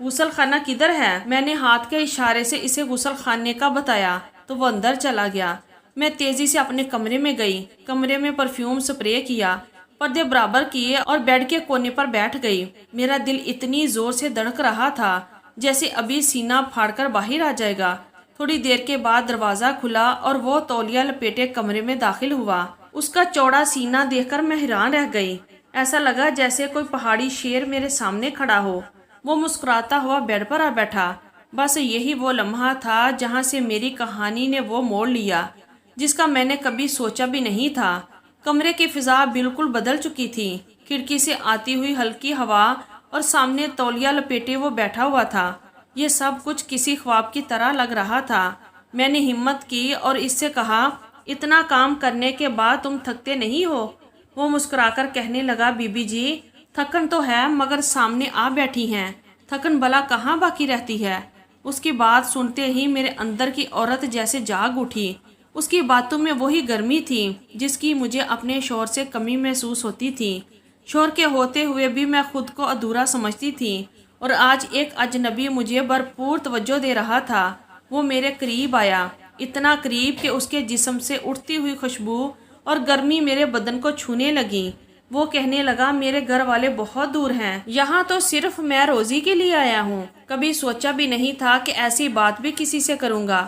غسل خانہ کدھر ہے؟ میں نے ہاتھ کے اشارے سے اسے غسل خانے کا بتایا تو وہ اندر چلا گیا۔ میں تیزی سے اپنے کمرے میں گئی، کمرے میں پرفیوم سپرے کیا، پردے برابر کیے اور بیڈ کے کونے پر بیٹھ گئی۔ میرا دل اتنی زور سے دھڑک رہا تھا جیسے ابھی سینہ پھاڑ کر باہر آ جائے گا۔ تھوڑی دیر کے بعد دروازہ کھلا اور وہ تولیہ لپیٹے کمرے میں داخل ہوا۔ اس کا چوڑا سینہ دیکھ کر میں حیران رہ گئی۔ ایسا لگا جیسے کوئی پہاڑی شیر میرے سامنے کھڑا ہو۔ وہ مسکراتا ہوا بیڈ پر آ بیٹھا۔ بس یہی وہ لمحہ تھا جہاں سے میری کہانی نے وہ موڑ لیا جس کا میں نے کبھی سوچا بھی نہیں تھا۔ کمرے کی فضا بالکل بدل چکی تھی۔ کھڑکی سے آتی ہوئی ہلکی ہوا اور سامنے تولیہ لپیٹے وہ بیٹھا ہوا تھا، یہ سب کچھ کسی خواب کی طرح لگ رہا تھا۔ میں نے ہمت کی اور اس سے کہا، اتنا کام کرنے کے بعد تم تھکتے نہیں ہو؟ وہ مسکرا کر کہنے لگا، بی بی جی تھکن تو ہے مگر سامنے آ بیٹھی ہیں، تھکن بلا کہاں باقی رہتی ہے۔ اس کی بات سنتے ہی میرے اندر کی عورت جیسے جاگ اٹھی۔ اس کی باتوں میں وہی گرمی تھی جس کی مجھے اپنے شوہر سے کمی محسوس ہوتی تھی۔ شوہر کے ہوتے ہوئے بھی میں خود کو ادھورا سمجھتی تھی اور آج ایک اجنبی مجھے بھرپور توجہ دے رہا تھا۔ وہ میرے قریب آیا، اتنا قریب کہ اس کے جسم سے اٹھتی ہوئی خوشبو اور گرمی میرے بدن کو چھونے لگی۔ وہ کہنے لگا، میرے گھر والے بہت دور ہیں، یہاں تو صرف میں روزی کے لیے آیا ہوں۔ کبھی سوچا بھی نہیں تھا کہ ایسی بات بھی کسی سے کروں گا۔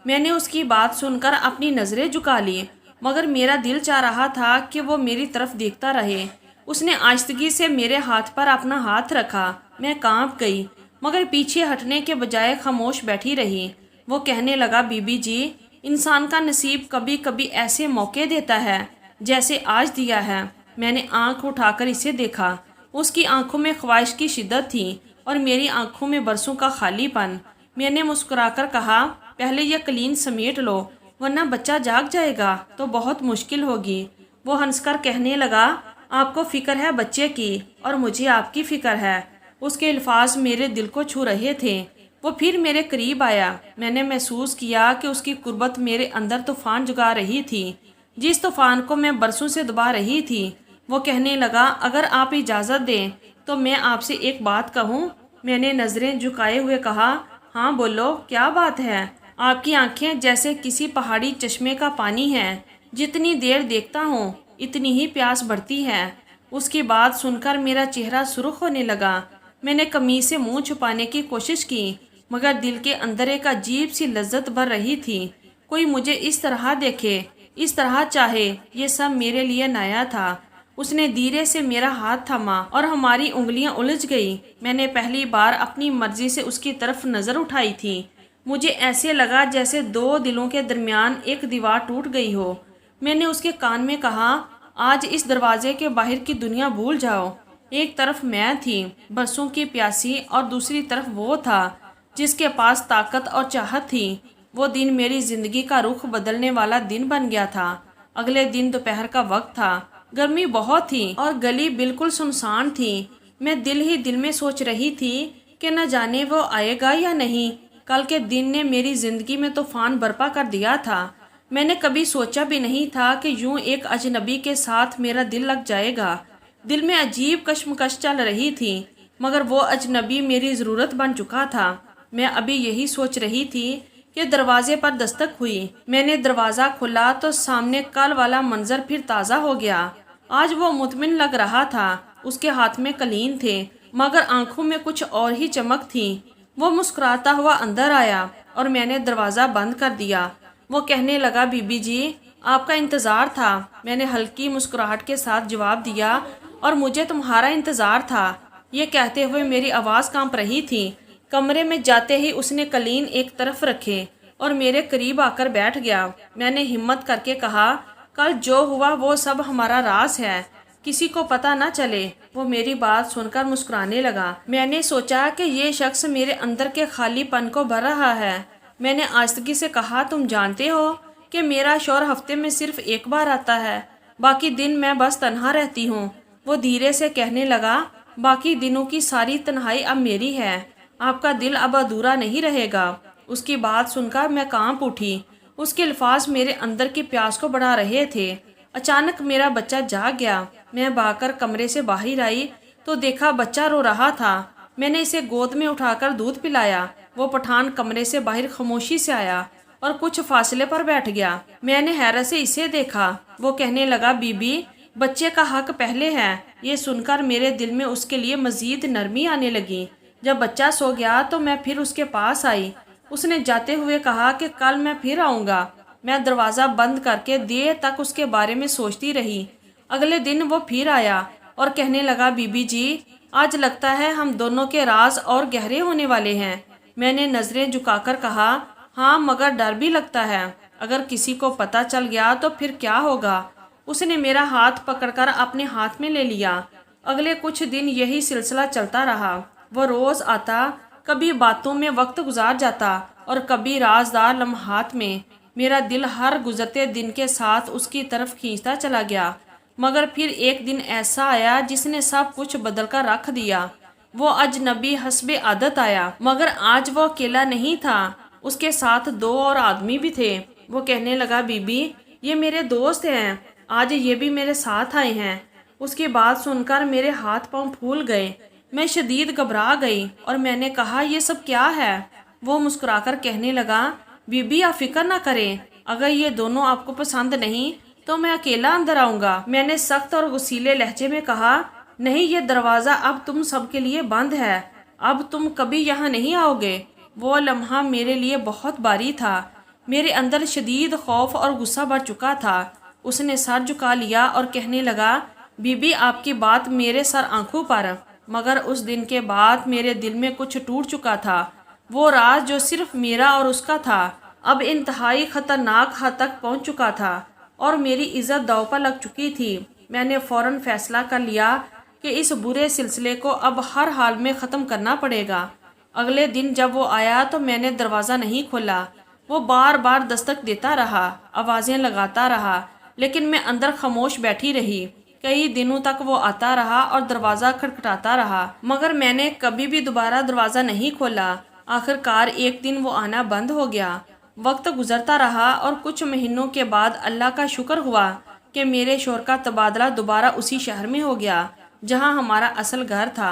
میں نے اس کی بات سن کر اپنی نظریں جھکا لی، مگر میرا دل چاہ رہا تھا کہ وہ میری طرف دیکھتا رہے۔ اس نے آہستگی سے میرے ہاتھ پر اپنا ہاتھ رکھا۔ میں کانپ گئی مگر پیچھے ہٹنے کے بجائے خاموش بیٹھی رہی۔ وہ کہنے لگا، بی بی جی انسان کا نصیب کبھی کبھی ایسے موقع دیتا ہے جیسے آج دیا ہے۔ میں نے آنکھ اٹھا کر اسے دیکھا۔ اس کی آنکھوں میں خواہش کی شدت تھی اور میری آنکھوں میں برسوں کا خالی پن۔ میں نے مسکرا کر کہا، پہلے یہ قلین سمیٹ لو ورنہ بچہ جاگ جائے گا تو بہت مشکل ہوگی۔ وہ ہنس کر کہنے لگا، آپ کو فکر ہے بچے کی اور مجھے آپ کی فکر ہے۔ اس کے الفاظ میرے دل کو چھو رہے تھے۔ وہ پھر میرے قریب آیا۔ میں نے محسوس کیا کہ اس کی قربت میرے اندر طوفان جگا رہی تھی، جس طوفان کو میں برسوں سے دبا رہی تھی۔ وہ کہنے لگا، اگر آپ اجازت دیں تو میں آپ سے ایک بات کہوں؟ میں نے نظریں جھکائے ہوئے کہا، ہاں بولو، کیا بات ہے؟ آپ کی آنکھیں جیسے کسی پہاڑی چشمے کا پانی ہے، جتنی دیر دیکھتا ہوں اتنی ہی پیاس بڑھتی ہے۔ اس کی بات سن کر میرا چہرہ سرخ ہونے لگا۔ میں نے قمیص سے منہ چھپانے کی کوشش کی مگر دل کے اندر ایک عجیب سی لذت بھر رہی تھی۔ کوئی مجھے اس طرح دیکھے، اس طرح چاہے، یہ سب میرے لیے نیا تھا۔ اس نے دھیرے سے میرا ہاتھ تھاما اور ہماری انگلیاں الجھ گئی۔ میں نے پہلی بار اپنی مرضی سے اس کی طرف نظر اٹھائی تھی۔ مجھے ایسے لگا جیسے دو دلوں کے درمیان ایک دیوار ٹوٹ گئی ہو۔ میں نے اس کے کان میں کہا، آج اس دروازے کے باہر کی دنیا بھول جاؤ۔ ایک طرف میں تھی، برسوں کی پیاسی، اور دوسری طرف وہ تھا جس کے پاس طاقت اور چاہت تھی۔ وہ دن میری زندگی کا رخ بدلنے والا دن بن گیا تھا۔ اگلے دن دوپہر کا وقت تھا، گرمی بہت تھی اور گلی بالکل سنسان تھی۔ میں دل ہی دل میں سوچ رہی تھی کہ نہ جانے وہ آئے گا یا نہیں۔ کل کے دن نے میری زندگی میں طوفان برپا کر دیا تھا۔ میں نے کبھی سوچا بھی نہیں تھا کہ یوں ایک اجنبی کے ساتھ میرا دل لگ جائے گا۔ دل میں عجیب کشمکش چل رہی تھی مگر وہ اجنبی میری ضرورت بن چکا تھا۔ میں ابھی یہی سوچ رہی تھی کہ دروازے پر دستک ہوئی۔ میں نے دروازہ کھولا تو سامنے کل والا منظر پھر تازہ ہو گیا۔ آج وہ مطمئن لگ رہا تھا۔ اس کے ہاتھ میں قلین تھے مگر آنکھوں میں کچھ اور ہی چمک تھی۔ وہ مسکراتا ہوا اندر آیا اور میں نے دروازہ بند کر دیا۔ وہ کہنے لگا، بی بی جی آپ کا انتظار تھا۔ میں نے ہلکی مسکراہٹ کے ساتھ جواب دیا، اور مجھے تمہارا انتظار تھا۔ یہ کہتے ہوئے میری آواز کانپ رہی تھی۔ کمرے میں جاتے ہی اس نے قلین ایک طرف رکھے اور میرے قریب آ کر بیٹھ گیا۔ میں نے ہمت کر کے کہا، کل جو ہوا وہ سب ہمارا راز ہے، کسی کو پتہ نہ چلے۔ وہ میری بات سن کر مسکرانے لگا۔ میں نے سوچا کہ یہ شخص میرے اندر کے خالی پن کو بھر رہا ہے۔ میں نے آہستگی سے کہا، تم جانتے ہو کہ میرا شوہر ہفتے میں صرف ایک بار آتا ہے، باقی دن میں بس تنہا رہتی ہوں۔ وہ دھیرے سے کہنے لگا، باقی دنوں کی ساری تنہائی اب میری ہے، آپ کا دل اب ادھورا نہیں رہے گا۔ اس کی بات سن کر میں کانپ اٹھی۔ اس کے الفاظ میرے اندر کی پیاس کو بڑھا رہے تھے۔ اچانک میرا بچہ جاگ گیا۔ میں بھاگ کر کمرے سے باہر آئی تو دیکھا بچہ رو رہا تھا۔ میں نے اسے گود میں اٹھا کر دودھ پلایا۔ وہ پٹھان کمرے سے باہر خاموشی سے آیا اور کچھ فاصلے پر بیٹھ گیا۔ میں نے حیرت سے اسے دیکھا۔ وہ کہنے لگا، بی بی، بچے کا حق پہلے ہے۔ یہ سن کر میرے دل میں اس کے لیے مزید نرمی آنے لگی۔ جب بچہ سو گیا تو میں پھر اس کے پاس آئی۔ اس نے جاتے ہوئے کہا کہ کل میں پھر آؤں گا۔ میں دروازہ بند کر کے دیر تک اس کے بارے میں سوچتی رہی۔ اگلے دن وہ پھر آیا اور کہنے لگا، بی بی جی، آج لگتا ہے ہم دونوں کے راز اور گہرے ہونے والے ہیں۔ میں نے نظریں جھکا کر کہا، ہاں، مگر ڈر بھی لگتا ہے۔ اگر کسی کو پتہ چل گیا تو پھر کیا ہوگا؟ اس نے میرا ہاتھ پکڑ کر اپنے ہاتھ میں لے لیا۔ اگلے کچھ دن یہی سلسلہ چلتا رہا۔ وہ روز آتا، کبھی باتوں میں وقت گزار جاتا اور کبھی رازدار لمحات میں۔ میرا دل ہر گزرتے دن کے ساتھ اس کی طرف کھینچتا چلا گیا۔ مگر پھر ایک دن ایسا آیا جس نے سب کچھ بدل کر رکھ دیا۔ وہ اجنبی حسب عادت آیا، مگر آج وہ اکیلا نہیں تھا، اس کے ساتھ 2 اور آدمی بھی تھے۔ وہ کہنے لگا، بی بی، یہ میرے دوست ہیں، آج یہ بھی میرے ساتھ آئے ہیں۔ اس کی بات سن کر میرے ہاتھ پاؤں پھول گئے۔ میں شدید گھبرا گئی اور میں نے کہا، یہ سب کیا ہے؟ وہ مسکرا کر کہنے لگا، بی بی، آپ فکر نہ کریں، اگر یہ دونوں آپ کو پسند نہیں تو میں اکیلا اندر آؤں گا۔ میں نے سخت اور غصیلے لہجے میں کہا، نہیں، یہ دروازہ اب تم سب کے لیے بند ہے، اب تم کبھی یہاں نہیں آؤ گے۔ وہ لمحہ میرے لیے بہت بھاری تھا۔ میرے اندر شدید خوف اور غصہ بڑھ چکا تھا۔ اس نے سر جھکا لیا اور کہنے لگا، بی بی، آپ کی بات میرے سر آنکھوں پر۔ مگر اس دن کے بعد میرے دل میں کچھ ٹوٹ چکا تھا۔ وہ راز جو صرف میرا اور اس کا تھا اب انتہائی خطرناک حد تک پہنچ چکا تھا اور میری عزت داؤ پر لگ چکی تھی۔ میں نے فوراً فیصلہ کر لیا کہ اس برے سلسلے کو اب ہر حال میں ختم کرنا پڑے گا۔ اگلے دن جب وہ آیا تو میں نے دروازہ نہیں کھولا۔ وہ بار بار دستک دیتا رہا، آوازیں لگاتا رہا، لیکن میں اندر خاموش بیٹھی رہی۔ کئی دنوں تک وہ آتا رہا اور دروازہ کھٹکھٹاتا رہا، مگر میں نے کبھی بھی دوبارہ دروازہ نہیں کھولا۔ آخر کار ایک دن وہ آنا بند ہو گیا۔ وقت گزرتا رہا اور کچھ مہینوں کے بعد اللہ کا شکر ہوا کہ میرے شوہر کا تبادلہ دوبارہ اسی شہر میں ہو گیا جہاں ہمارا اصل گھر تھا۔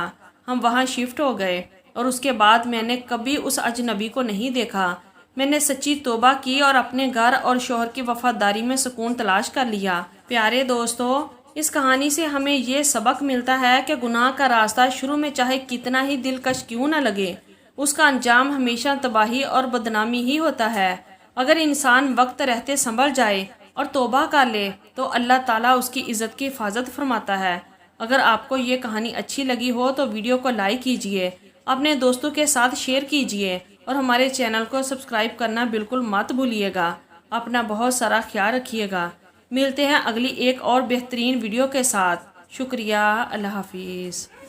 ہم وہاں شفٹ ہو گئے اور اس کے بعد میں نے کبھی اس اجنبی کو نہیں دیکھا۔ میں نے سچی توبہ کی اور اپنے گھر اور شوہر کی وفاداری میں سکون تلاش کر لیا۔ پیارے دوستو، اس کہانی سے ہمیں یہ سبق ملتا ہے کہ گناہ کا راستہ شروع میں چاہے کتنا ہی دلکش کیوں نہ لگے، اس کا انجام ہمیشہ تباہی اور بدنامی ہی ہوتا ہے۔ اگر انسان وقت رہتے سنبھل جائے اور توبہ کر لے تو اللہ تعالیٰ اس کی عزت کی حفاظت فرماتا ہے۔ اگر آپ کو یہ کہانی اچھی لگی ہو تو ویڈیو کو لائک کیجئے، اپنے دوستوں کے ساتھ شیئر کیجئے اور ہمارے چینل کو سبسکرائب کرنا بالکل مت بھولیے گا۔ اپنا بہت سارا خیال رکھیے گا۔ ملتے ہیں اگلی ایک اور بہترین ویڈیو کے ساتھ۔ شکریہ۔ اللہ حافظ۔